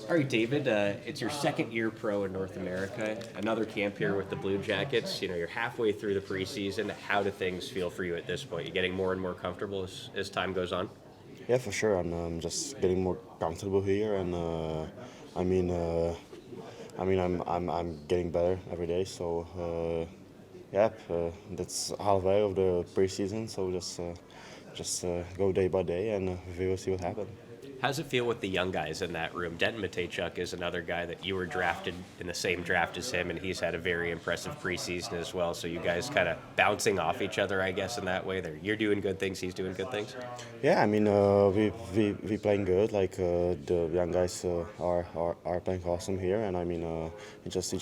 All right, David, it's your second year pro in North America. Another camp here with the Blue Jackets. You know, you're halfway through the preseason. How do things feel for you at this point? You getting more and more comfortable as time goes on? Yeah, for sure. I'm just getting more comfortable here, and I mean, uh, I'm getting better every day. So yeah, that's halfway of the preseason. So just go day by day, and we will see what happens. How's it feel with the young guys in that room? Denton Mateychuk is another guy that you were drafted in the same draft as him, and he's had a very impressive preseason as well. So you guys kind of bouncing off each other, I guess, in that way. There, you're doing good things, he's doing good things. Yeah, I mean, we playing good. Like the young guys are playing awesome here, and I mean, we just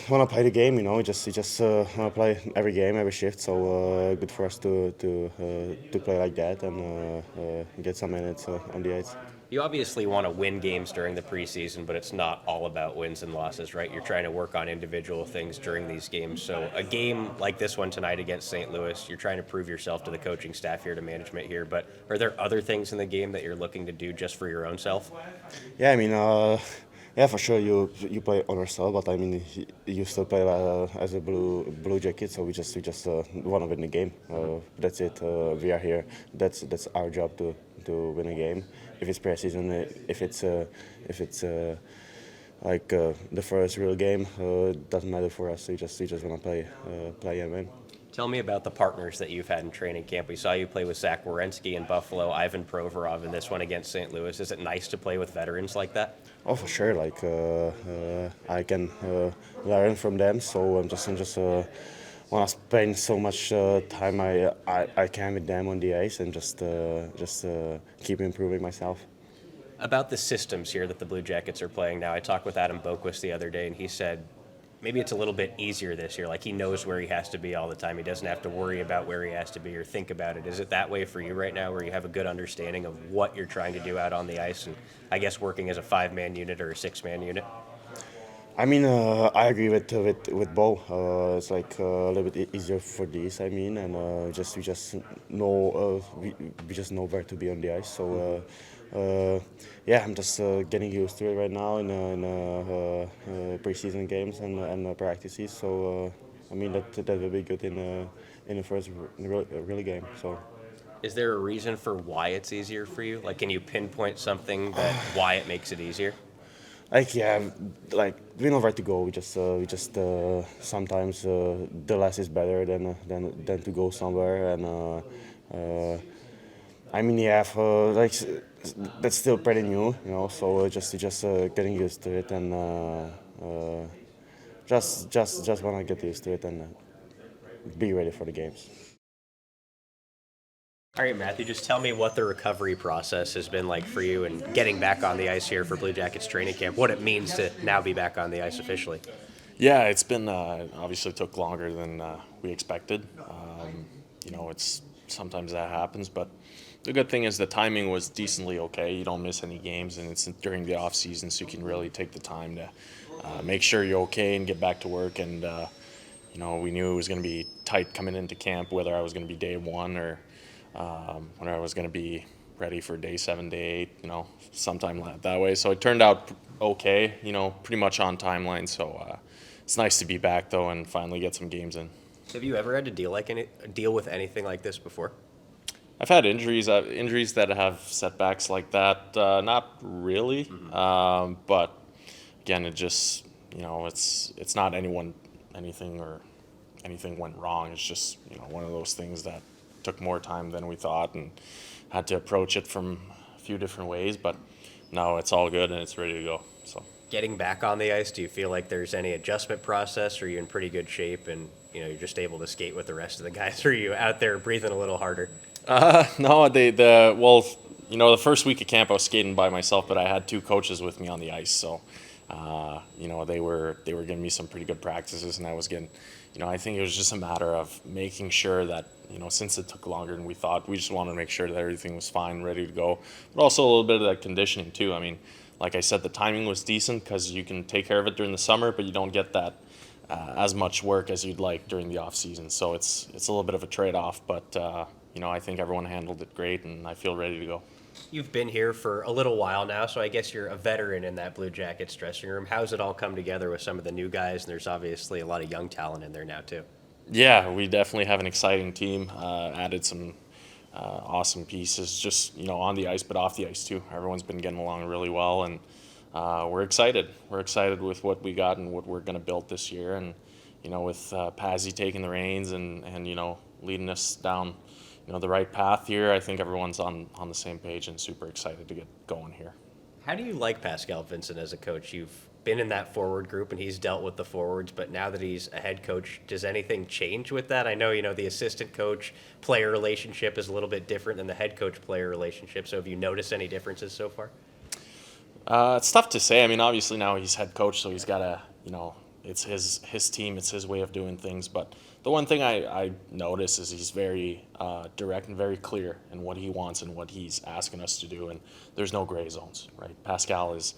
want to play the game, you know. We just want to play every game, every shift. So good for us to play like that and get some minutes on the eights. You obviously want to win games during the preseason, but it's not all about wins and losses, right? You're trying to work on individual things during these games. So a game like this one tonight against St. Louis, you're trying to prove yourself to the coaching staff here, to management here. But are there other things in the game that you're looking to do just for your own self? Yeah, I mean, yeah, for sure you play on yourself, but I mean you still play as a blue jacket. So we just want to win the game. That's it. We are here. That's our job to win a game. If it's preseason, if it's like the first real game, it doesn't matter for us. We just want to play and win. Tell me about the partners that you've had in training camp. We saw you play with Zach Werenski in Buffalo, Ivan Provorov in this one against St. Louis. Is it nice to play with veterans like that? Oh, for sure. Like I can learn from them. So I'm just want to spend so much time I can with them on the ice and just keep improving myself. About the systems here that the Blue Jackets are playing now. I talked with Adam Boquist the other day, and he said maybe it's a little bit easier this year. Like he knows where he has to be all the time. He doesn't have to worry about where he has to be or think about it. Is it that way for you right now, where you have a good understanding of what you're trying to do out on the ice, and I guess working as a 5-man unit or a 6-man unit? I mean, I agree with Bo. It's like a little bit easier for these. I mean, and just we just know we just know where to be on the ice. So yeah, I'm just getting used to it right now in preseason games and practices. So I mean that will be good in the first really game. So. Is there a reason for why it's easier for you? Like, can you pinpoint something that why it makes it easier? Like yeah, like we know where to go. We just sometimes the less is better than to go somewhere. And I mean yeah, like that's still pretty new, you know. So just getting used to it and just wanna get used to it and be ready for the games. All right, Matthew, just tell me what the recovery process has been like for you and getting back on the ice here for Blue Jackets training camp, what it means to now be back on the ice officially. Yeah, it's been obviously took longer than we expected. It's sometimes that happens, but the good thing is the timing was decently okay. You don't miss any games, and it's during the off season, so you can really take the time to make sure you're okay and get back to work. And we knew it was going to be tight coming into camp, whether I was going to be day one or when I was going to be ready for day 7, day 8, sometime that way. So it turned out okay, pretty much on timeline. So it's nice to be back though and finally get some games in. Have you ever had to deal with anything like this before? I've had injuries that have setbacks like that. Not really, but again, it just it's not anything went wrong. It's just one of those things that took more time than we thought and had to approach it from a few different ways, but now it's all good and it's ready to go. So Getting back on the ice, do you feel like there's any adjustment process, or are you in pretty good shape and you're just able to skate with the rest of the guys, or are you out there breathing a little harder? no, the first week of camp I was skating by myself, but I had 2 coaches with me on the ice, so they were giving me some pretty good practices, and I was getting, I think it was just a matter of making sure that since it took longer than we thought, we just wanted to make sure that everything was fine, ready to go, but also a little bit of that conditioning too. I mean, like I said, the timing was decent because you can take care of it during the summer, but you don't get that as much work as you'd like during the off season. So it's a little bit of a trade-off, but I think everyone handled it great, and I feel ready to go. You've been here for a little while now, so I guess you're a veteran in that Blue Jackets dressing room. How's it all come together with some of the new guys? And there's obviously a lot of young talent in there now, too. Yeah, we definitely have an exciting team. Added some awesome pieces, just on the ice, but off the ice too. Everyone's been getting along really well, and we're excited. We're excited with what we got and what we're going to build this year. And with Pazzi taking the reins and leading us down the right path here, I think everyone's on the same page and super excited to get going here. How do you like Pascal Vincent as a coach? You've been in that forward group and he's dealt with the forwards, but now that he's a head coach, does anything change with that? I know, the assistant coach player relationship is a little bit different than the head coach player relationship. So have you noticed any differences so far? It's tough to say. I mean, obviously now he's head coach, so he's got to, it's his team, it's his way of doing things. But the one thing I notice is he's very direct and very clear in what he wants and what he's asking us to do, and there's no gray zones, right? Pascal is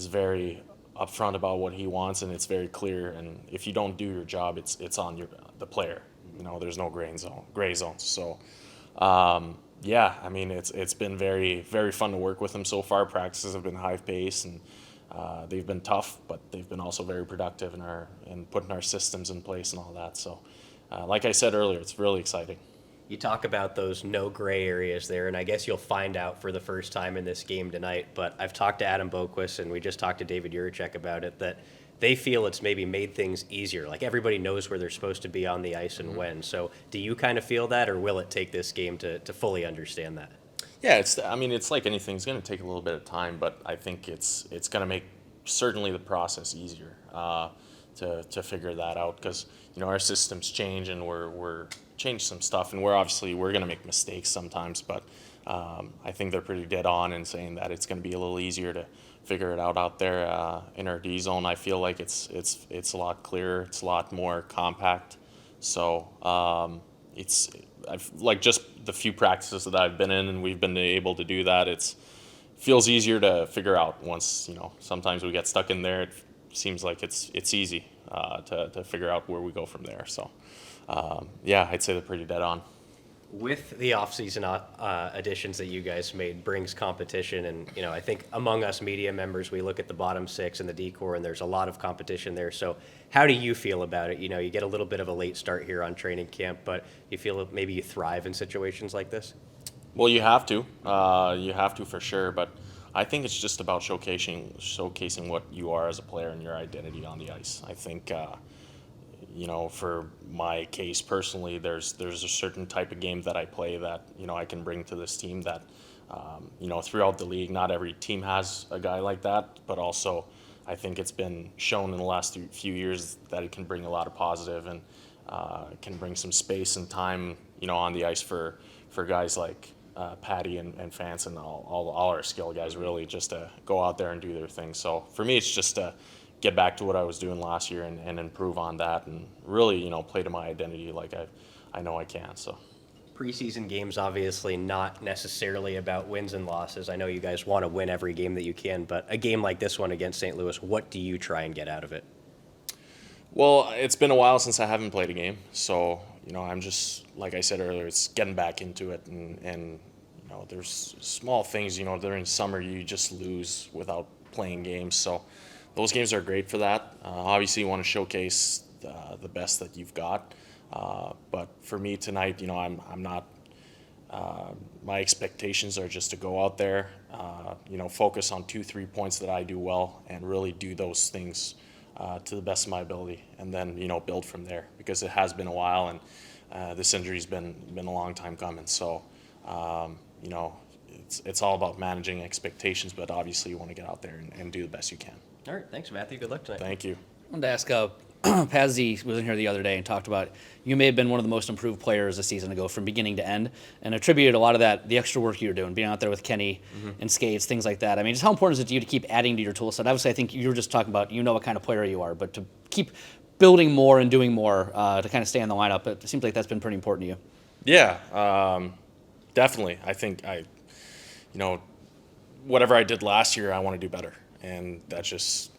very upfront about what he wants, and it's very clear. And if you don't do your job, it's on the player. There's no gray zones. So, yeah, I mean, it's been very, very fun to work with him so far. Practices have been high pace, and they've been tough, but they've been also very productive in putting our systems in place and all that. So, like I said earlier, it's really exciting. You talk about those no gray areas there, and I guess you'll find out for the first time in this game tonight. But I've talked to Adam Boquist, and we just talked to David Jiricek about it, that they feel it's maybe made things easier. Like everybody knows where they're supposed to be on the ice and when. So do you kind of feel that, or will it take this game to fully understand that? Yeah, it's like anything. It's going to take a little bit of time, but I think it's going to make certainly the process easier to figure that out, because our systems change and we're change some stuff, and we're going to make mistakes sometimes, but I think they're pretty dead on in saying that it's going to be a little easier to figure it out there in our D zone. I feel like it's a lot clearer, it's a lot more compact. So I've like just the few practices that I've been in, and we've been able to do that. It feels easier to figure out once sometimes we get stuck in there. It seems like it's easy to figure out where we go from there. So. Yeah, I'd say they're pretty dead on. With the offseason additions that you guys made brings competition, and I think among us media members, we look at the bottom six and the D-core, and there's a lot of competition there. So how do you feel about it? You get a little bit of a late start here on training camp, but you feel maybe you thrive in situations like this? Well, you have to for sure, but I think it's just about showcasing what you are as a player and your identity on the ice. I think for my case personally, there's a certain type of game that I play that I can bring to this team that throughout the league, not every team has a guy like that, but also I think it's been shown in the last few years that it can bring a lot of positive and can bring some space and time on the ice for guys like Patty and Fance and all our skill guys, really just to go out there and do their thing. So for me, it's just to get back to what I was doing last year and improve on that, and really play to my identity like I know I can. So preseason games obviously not necessarily about wins and losses. I know you guys want to win every game that you can, but a game like this one against St. Louis, what do you try and get out of it? Well, it's been a while since I haven't played a game, so I'm just, like I said earlier, it's getting back into it, and there's small things during summer you just lose without playing games, so those games are great for that. Obviously, you want to showcase the best that you've got. But for me tonight, I'm not. My expectations are just to go out there, focus on 2-3 points that I do well, and really do those things to the best of my ability, and then build from there, because it has been a while, and this injury's been a long time coming. So, it's all about managing expectations, but obviously you want to get out there and do the best you can. All right, thanks, Matthew. Good luck tonight. Thank you. I wanted to ask, Pazzi was in here the other day and talked about you may have been one of the most improved players a season ago from beginning to end, and attributed a lot of that, the extra work you were doing, being out there with Kenny and skates, things like that. I mean, just how important is it to you to keep adding to your tool set? Obviously, I think you were just talking about what kind of player you are, but to keep building more and doing more to kind of stay in the lineup, it seems like that's been pretty important to you. Yeah, definitely. I think whatever I did last year, I want to do better. And that's just,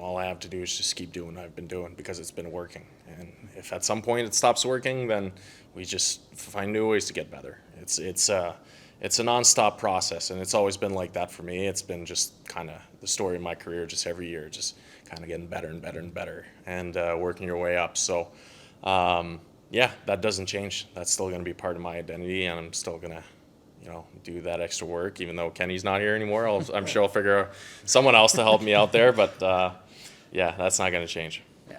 all I have to do is just keep doing what I've been doing, because it's been working. And if at some point it stops working, then we just find new ways to get better. it's a nonstop process, and it's always been like that for me. It's been just kind of the story of my career, just every year, just kind of getting better and better and better, and working your way up. So, yeah, that doesn't change. That's still going to be part of my identity, and I'm still going to, do that extra work. Even though Kenny's not here anymore, I'm sure I'll figure out someone else to help me out there. But yeah, that's not going to change. Yeah.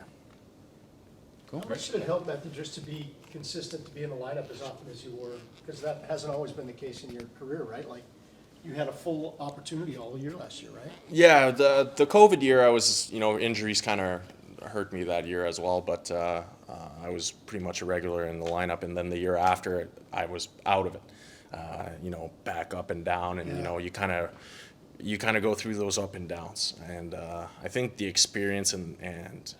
How much did it help, Matthew, just to be consistent, to be in the lineup as often as you were? Because that hasn't always been the case in your career, right? Like, you had a full opportunity all year last year, right? Yeah, the COVID year, I was, injuries kind of hurt me that year as well, but I was pretty much a regular in the lineup, and then the year after, I was out of it. Back up and down, and you kind of go through those up and downs, and I think the experience and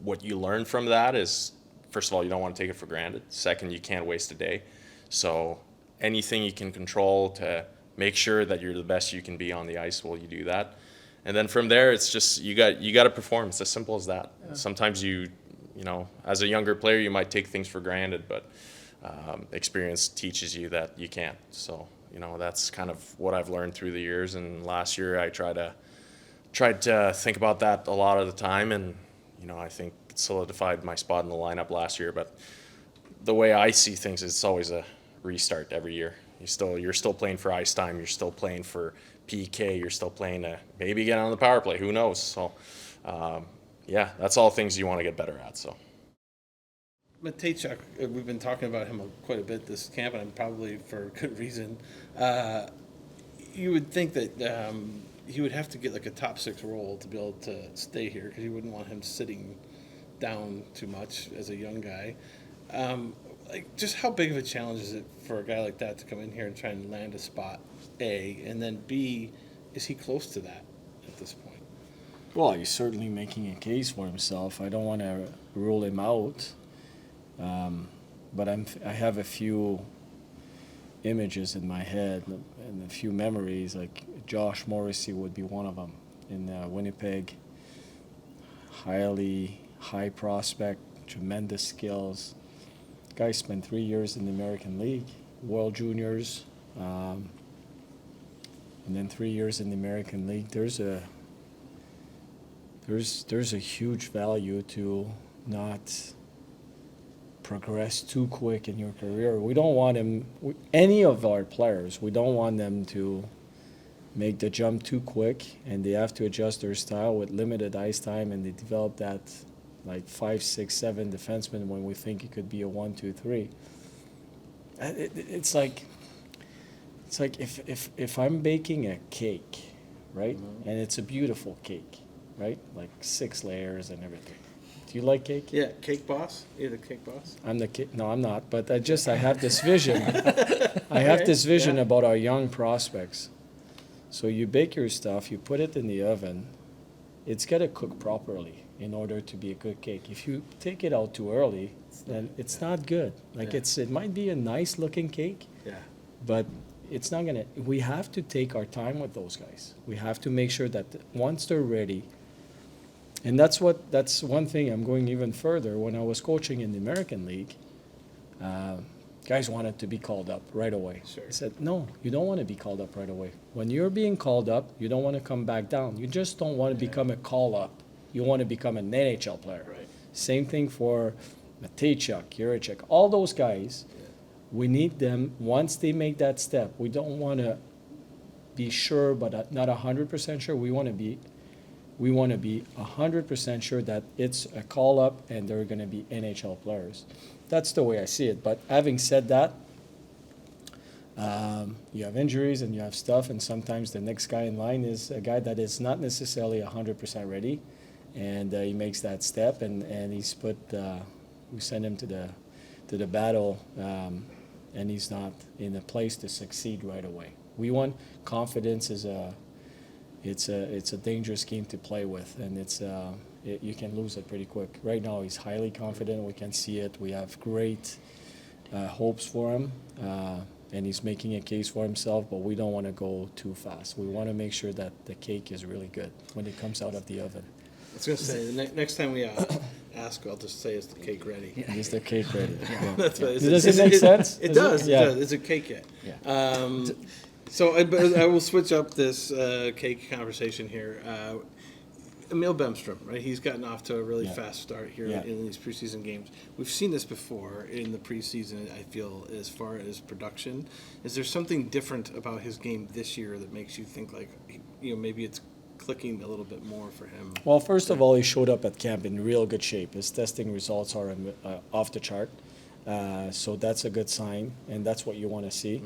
what you learn from that is, first of all, you don't want to take it for granted. Second, you can't waste a day. So anything you can control to make sure that you're the best you can be on the ice, well, you do that. And then from there, it's just you got to perform. It's as simple as that. Yeah. Sometimes as a younger player, you might take things for granted, but experience teaches you that you can't. So that's kind of what I've learned through the years. And last year, I tried to think about that a lot of the time, and I think it solidified my spot in the lineup last year. But the way I see things, it's always a restart every year. You're still playing for ice time. You're still playing for PK. You're still playing to maybe get on the power play. Who knows? So, yeah, that's all things you want to get better at. So. Mathieu, we've been talking about him quite a bit this camp, and probably for good reason. You would think that he would have to get like a top 6 role to be able to stay here, because you wouldn't want him sitting down too much as a young guy. Just how big of a challenge is it for a guy like that to come in here and try and land a spot, A, and then B, is he close to that at this point? Well, he's certainly making a case for himself. I don't want to rule him out. But I have a few images in my head and a few memories. Like Josh Morrissey would be one of them in Winnipeg. High prospect, tremendous skills. Guy spent 3 years in the American League, World Juniors, and then 3 years in the American League. There's a huge value to not progress too quick in your career. We don't want any of our players, we don't want them to make the jump too quick, and they have to adjust their style with limited ice time, and they develop that like 5, 6, 7 defensemen when we think it could be a 1, 2, 3. It's like if I'm baking a cake, right? Mm-hmm. And it's a beautiful cake, right? Like 6 layers and everything. Do you like cake? Yeah, Cake Boss. You're the Cake Boss. No, I'm not. But I have this vision. I have this vision about our young prospects. So you bake your stuff, you put it in the oven. It's got to cook properly in order to be a good cake. If you take it out too early, then it's not good. It might be a nice looking cake, but it's not gonna. We have to take our time with those guys. We have to make sure that once they're ready. And that's one thing. I'm going even further. When I was coaching in the American League, guys wanted to be called up right away. Sure. I said, no, you don't want to be called up right away. When you're being called up, you don't want to come back down. You just don't want to become a call-up. You want to become an NHL player. Right. Same thing for Mathieu, Jiricek, all those guys. Yeah. We need them once they make that step. We don't want to be sure, but not 100% sure. We want to be 100% sure that it's a call-up and they're going to be NHL players. That's the way I see it. But having said that, you have injuries and you have stuff, and sometimes the next guy in line is a guy that is not necessarily 100% ready, and he makes that step, and he's put. We send him to the battle, and he's not in a place to succeed right away. We want confidence is a. It's a dangerous game to play with, and you can lose it pretty quick. Right now, he's highly confident. We can see it. We have great hopes for him, and he's making a case for himself, but we don't want to go too fast. We want to make sure that the cake is really good when it comes out of the oven. I was going to say, the next time we ask, I'll just say, is the cake ready? Is the cake ready? Yeah. That's what Does it make sense? It Is it? does. Yeah. It does. Is it cake yet? Yeah. But I will switch up this cake conversation here. Emil Bemstrom, right? He's gotten off to a really fast start here Yeah. in these preseason games. We've seen this before in the preseason, I feel, as far as production. Is there something different about his game this year that makes you think, like, maybe it's clicking a little bit more for him? Well, first of all, he showed up at camp in real good shape. His testing results are off the chart. So that's a good sign, and that's what you want to see.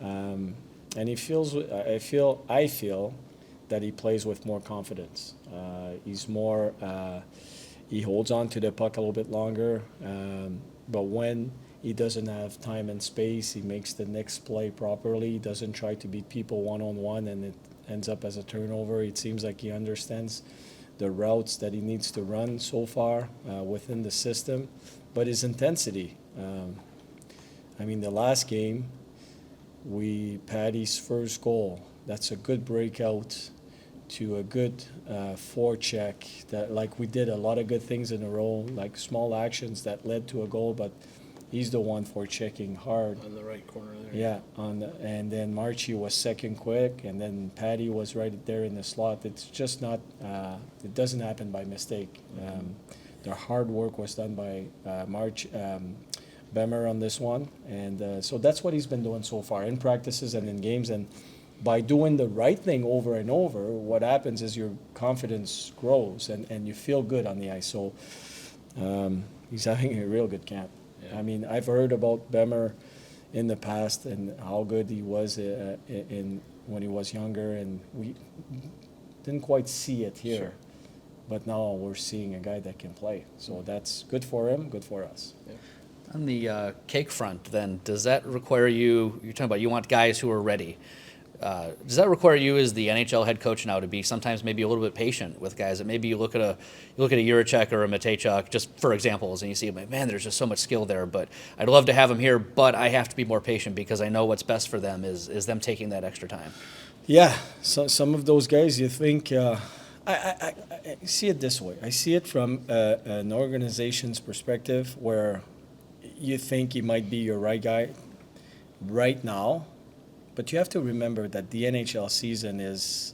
And he feels, I feel that he plays with more confidence. He's more, he holds on to the puck a little bit longer. But when he doesn't have time and space, he makes the next play properly. He doesn't try to beat people one-on-one, and it ends up as a turnover. It seems like he understands the routes that he needs to run so far within the system. But his intensity, the last game, Patty's first goal, that's a good breakout to a good forecheck. That, like, we did a lot of good things in a row, like small actions that led to a goal, but he's the one forechecking hard. On the right corner there. Yeah, and then Marchie was second quick, and then Patty was right there in the slot. It's just not, it doesn't happen by mistake. The hard work was done by Bemer on this one, and so that's what he's been doing so far in practices and in games. And by doing the right thing over and over, what happens is your confidence grows and you feel good on the ice. So he's having a real good camp. Yeah. I mean, I've heard about Bemer in the past and how good he was when he was younger, and we didn't quite see it here. Sure. But now we're seeing a guy that can play. So that's good for him, good for us. Yeah. On the cake front, then, does that require you're talking about you want guys who are ready. Does that require you as the NHL head coach now to be sometimes maybe a little bit patient with guys that maybe you look at a Jiricek or a Mathieu, just for examples, and you see, man, there's just so much skill there, but I'd love to have them here, but I have to be more patient because I know what's best for them is them taking that extra time. Yeah, so some of those guys you think, I see it this way. I see it from an organization's perspective where you think he might be your right guy right now, but you have to remember that the NHL season is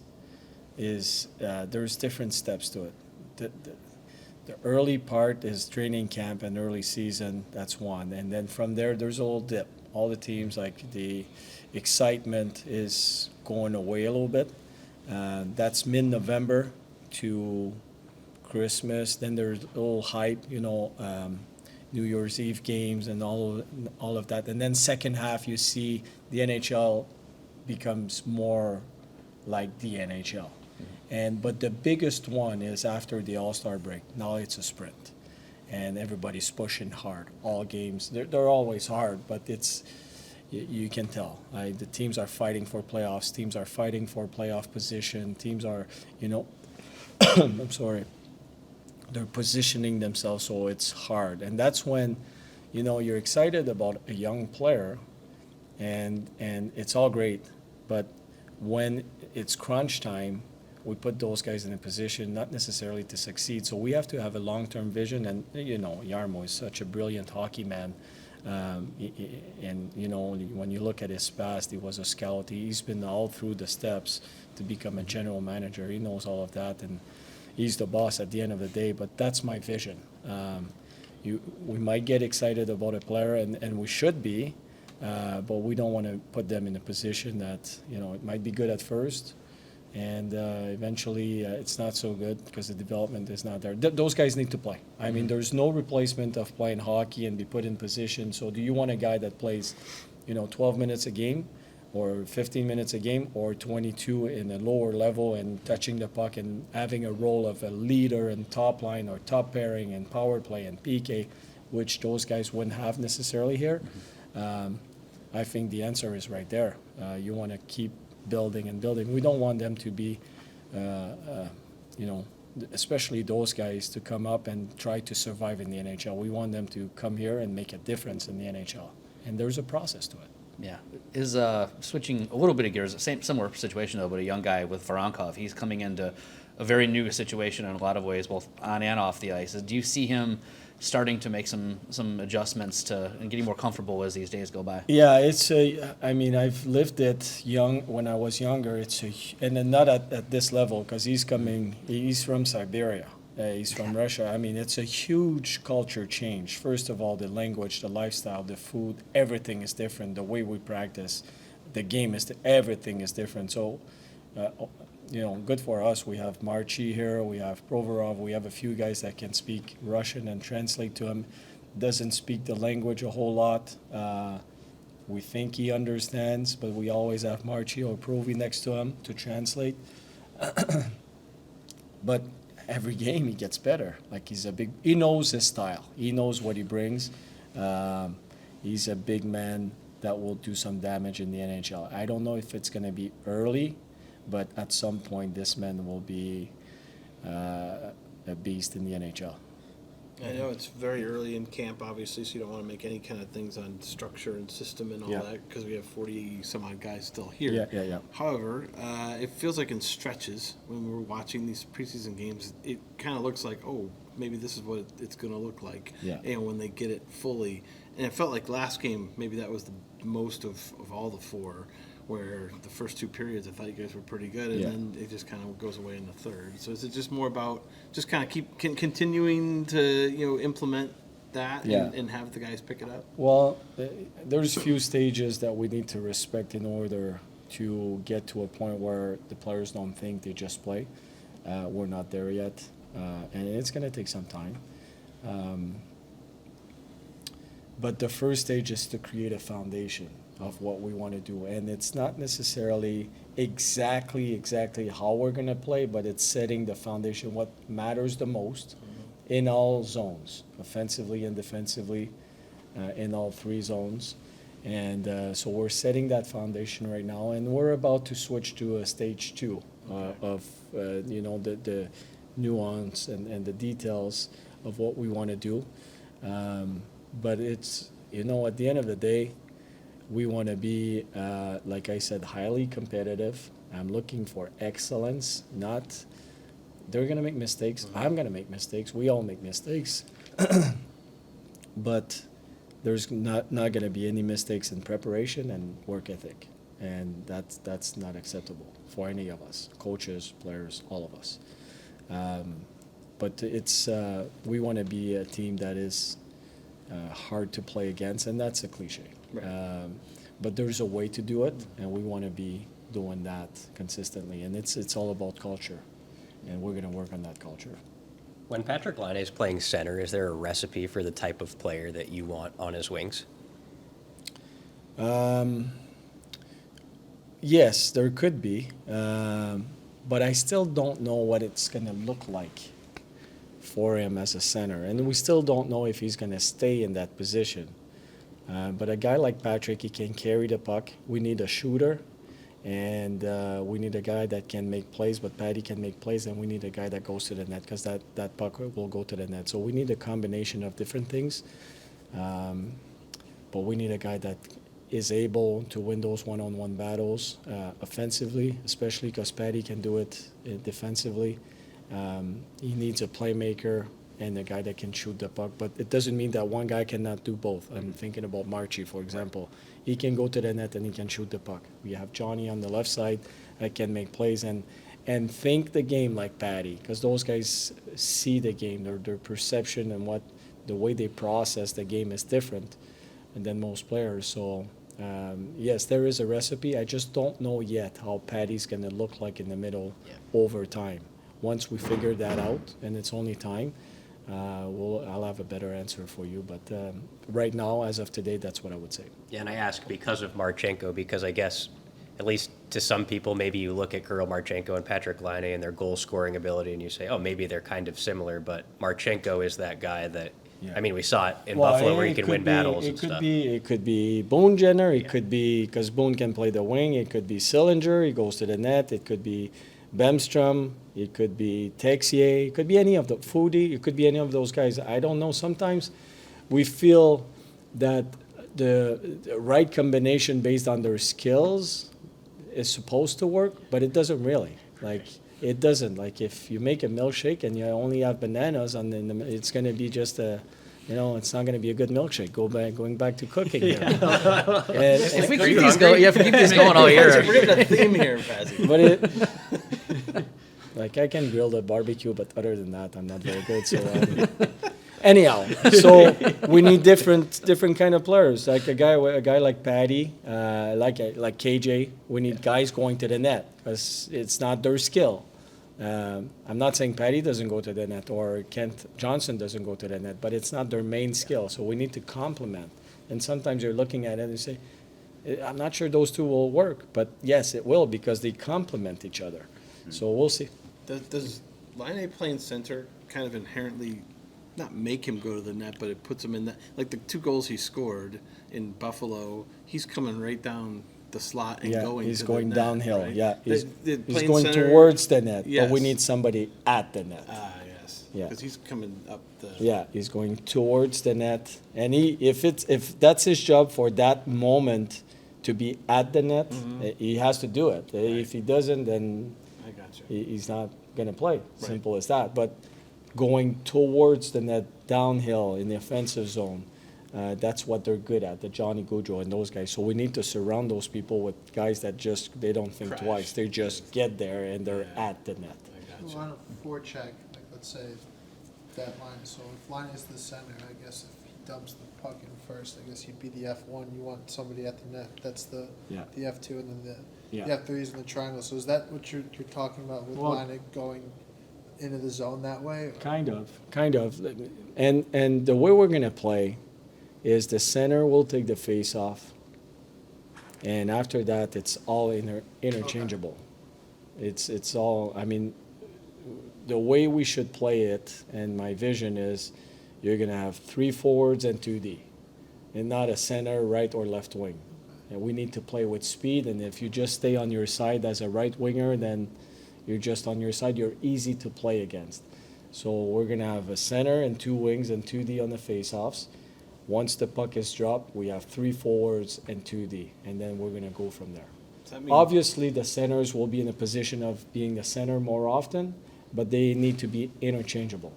there's different steps to it. The early part is training camp and early season. That's one, and then from there there's a little dip. All the teams, like, the excitement is going away a little bit. That's mid-November to Christmas. Then there's a little hype, New Year's Eve games and all of that. And then second half, you see the NHL becomes more like the NHL. But the biggest one is after the All-Star break. Now it's a sprint, and everybody's pushing hard. All games, they're always hard, but it's, you can tell. The teams are fighting for playoffs. Teams are fighting for playoff position. Teams are, I'm sorry. They're positioning themselves, so it's hard. And that's when, you're excited about a young player, and it's all great. But when it's crunch time, we put those guys in a position not necessarily to succeed. So we have to have a long-term vision. And, Jarmo is such a brilliant hockey man. When you look at his past, he was a scout. He's been all through the steps to become a general manager. He knows all of that, and he's the boss at the end of the day. But that's my vision. We might get excited about a player, and we should be, but we don't want to put them in a position that, it might be good at first, and eventually it's not so good because the development is not there. Those guys need to play. I mean, there's no replacement of playing hockey and be put in position. So do you want a guy that plays, 12 minutes a game or 15 minutes a game, or 22 in a lower level and touching the puck and having a role of a leader and top line or top pairing and power play and PK, which those guys wouldn't have necessarily here? I think the answer is right there. You want to keep building and building. We don't want them to be, especially those guys, to come up and try to survive in the NHL. We want them to come here and make a difference in the NHL. And there's a process to it. Yeah. Is switching a little bit of gears, similar situation though, but a young guy with Voronkov. He's coming into a very new situation in a lot of ways, both on and off the ice. Do you see him starting to make some adjustments to and getting more comfortable as these days go by? Yeah, I mean, I've lived it when I was younger. And then not at this level, because he's from Siberia. He's from Russia. I mean, it's a huge culture change. First of all, the language, the lifestyle, the food, everything is different. The way we practice, the game everything is different. So, good for us. We have Marchi here. We have Provorov. We have a few guys that can speak Russian and translate to him. Doesn't speak the language a whole lot. We think he understands, but we always have Marchi or Provi next to him to translate. But every game he gets better. Like he knows his style. He knows what he brings. He's a big man that will do some damage in the NHL. I don't know if it's going to be early, but at some point this man will be a beast in the NHL. I know it's very early in camp, obviously, so you don't want to make any kind of things on structure and system and all Yeah. that because we have 40 some odd guys still here. Yeah. However, it feels like in stretches when we're watching these preseason games, it kind of looks like, oh, maybe this is what it's going to look like. Yeah. And when they get it fully, and it felt like last game, maybe that was the most of all the four, where the first two periods I thought you guys were pretty good, and Yeah. then it just kind of goes away in the third. So is it just more about just kind of continuing to implement that Yeah. and have the guys pick it up? Well, there's a few stages that we need to respect in order to get to a point where the players don't think they just play. We're not there yet, and it's going to take some time. But the first stage is to create a foundation of what we want to do, and it's not necessarily exactly how we're going to play, but it's setting the foundation, what matters the most in all zones, offensively and defensively, in all three zones. And so we're setting that foundation right now, and we're about to switch to a stage two of the nuance and the details of what we want to do. But it's, at the end of the day, we want to be, like I said, highly competitive. I'm looking for excellence, not they're going to make mistakes. I'm going to make mistakes. We all make mistakes. But there's not going to be any mistakes in preparation and work ethic. And that's not acceptable for any of us, coaches, players, all of us. But we want to be a team that is hard to play against, and that's a cliche. Right. But there's a way to do it, and we want to be doing that consistently. And it's all about culture, and we're going to work on that culture. When Patrick Laine is playing center, is there a recipe for the type of player that you want on his wings? Yes, there could be, but I still don't know what it's going to look like for him as a center, and we still don't know if he's going to stay in that position. But a guy like Patrick, he can carry the puck. We need a shooter, and we need a guy that can make plays, but Patty can make plays, and we need a guy that goes to the net because that puck will go to the net. So we need a combination of different things, but we need a guy that is able to win those one-on-one battles offensively, especially because Patty can do it defensively. He needs a playmaker and a guy that can shoot the puck, but it doesn't mean that one guy cannot do both. I'm thinking about Marchi, for example. He can go to the net and he can shoot the puck. We have Johnny on the left side that can make plays and think the game like Patty, because those guys see the game. Their perception and the way they process the game is different than most players. So yes, there is a recipe. I just don't know yet how Patty's going to look like in the middle over time. Once we figure that out, and it's only time, I'll have a better answer for you. But right now, as of today, that's what I would say. Yeah, and I ask because of Marchenko, because I guess, at least to some people, maybe you look at Kirill Marchenko and Patrick Laine and their goal-scoring ability, and you say, oh, maybe they're kind of similar, but Marchenko is that guy that, I mean, we saw it in Buffalo where he can win battles and stuff. It could be Boone Jenner. It could be, because Boone can play the wing. It could be Sillinger. He goes to the net. It could be Bemstrom. It could be Texier. It could be any of the Foodie. It could be any of those guys. I don't know. Sometimes we feel that the right combination based on their skills is supposed to work, but it doesn't really. Like, it doesn't. Like if you make a milkshake and you only have bananas, and then it's going to be just a, it's not going to be a good milkshake. Going back to cooking. Here. If we keep these going, if we keep these going all year. We're getting a theme here, Pazzi. But it, like I can grill the barbecue, but other than that, I'm not very good. So anyhow, so we need different kind of players. Like a guy like Patty, like KJ. We need guys going to the net because it's not their skill. I'm not saying Patty doesn't go to the net or Kent Johnson doesn't go to the net, but it's not their main skill. So we need to complement. And sometimes you're looking at it and you say, I'm not sure those two will work, but yes, it will because they complement each other. So we'll see. Does Laine playing center kind of inherently not make him go to the net, but it puts him in that, like the 2 goals he scored in Buffalo, he's coming right down the slot and going he's to going the net, downhill. right? Yeah, he's Playing going center- towards the net, but we Yes. need somebody at the net. Yes. Yeah. Because he's coming up the. Yeah, he's going towards the net, and if that's his job for that moment to be at the net, he has to do it. If he doesn't, then I got you. he's not going to play. Simple as that. But going towards the net, downhill in the offensive zone, that's what they're good at, the Johnny Gaudreau and those guys. So we need to surround those people with guys that they don't think Crash. twice. They just get there and they're at the net. I got you. On a forecheck, like let's say that line, so if line is the center, I guess if he dumps the puck in first, I guess he'd be the F1, you want somebody at the net, that's the Yeah. F2, and then the Yeah. F3 is in the triangle, so is that what you're talking about with Well- line going into the zone that way? or- Kind of. And the way we're going to play is the center will take the face off. And after that, it's all interchangeable. It's all, I mean, the way we should play it, and my vision is you're going to have 3 forwards and 2D, and not a center, right, or left wing. And we need to play with speed, and if you just stay on your side as a right winger, then you're just on your side, you're easy to play against. So we're going to have a center and 2 wings and 2D on the face-offs. Once the puck is dropped, we have 3 forwards and 2D, and then we're going to go from there. Does that mean Obviously, the centers will be in a position of being the center more often, but they need to be interchangeable.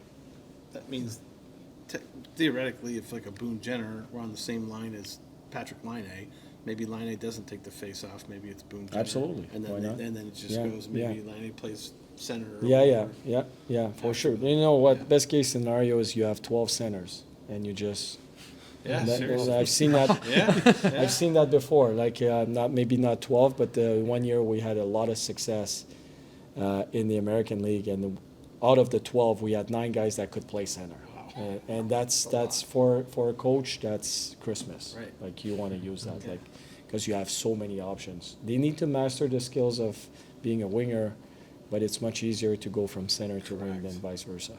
that means theoretically, if like a Boone Jenner were on the same line as Patrick Laine, maybe Laine doesn't take the face off. Maybe it's Boone Jenner. Absolutely. And Why not? then it just Yeah, goes. Maybe Laine plays center. or Yeah, whatever. for sure. You know what? Best case scenario is you have 12 centers, and you just. Yeah, that- seriously. I've seen that. Yeah. I've seen that before. Like not 12, but one year we had a lot of success in the American League, and out of the 12, we had 9 guys that could play center. And that's for a coach, that's Christmas. Right. Like you want to use that, like because you have so many options. They need to master the skills of being a winger, but it's much easier to go from center to wing than vice versa. Yeah.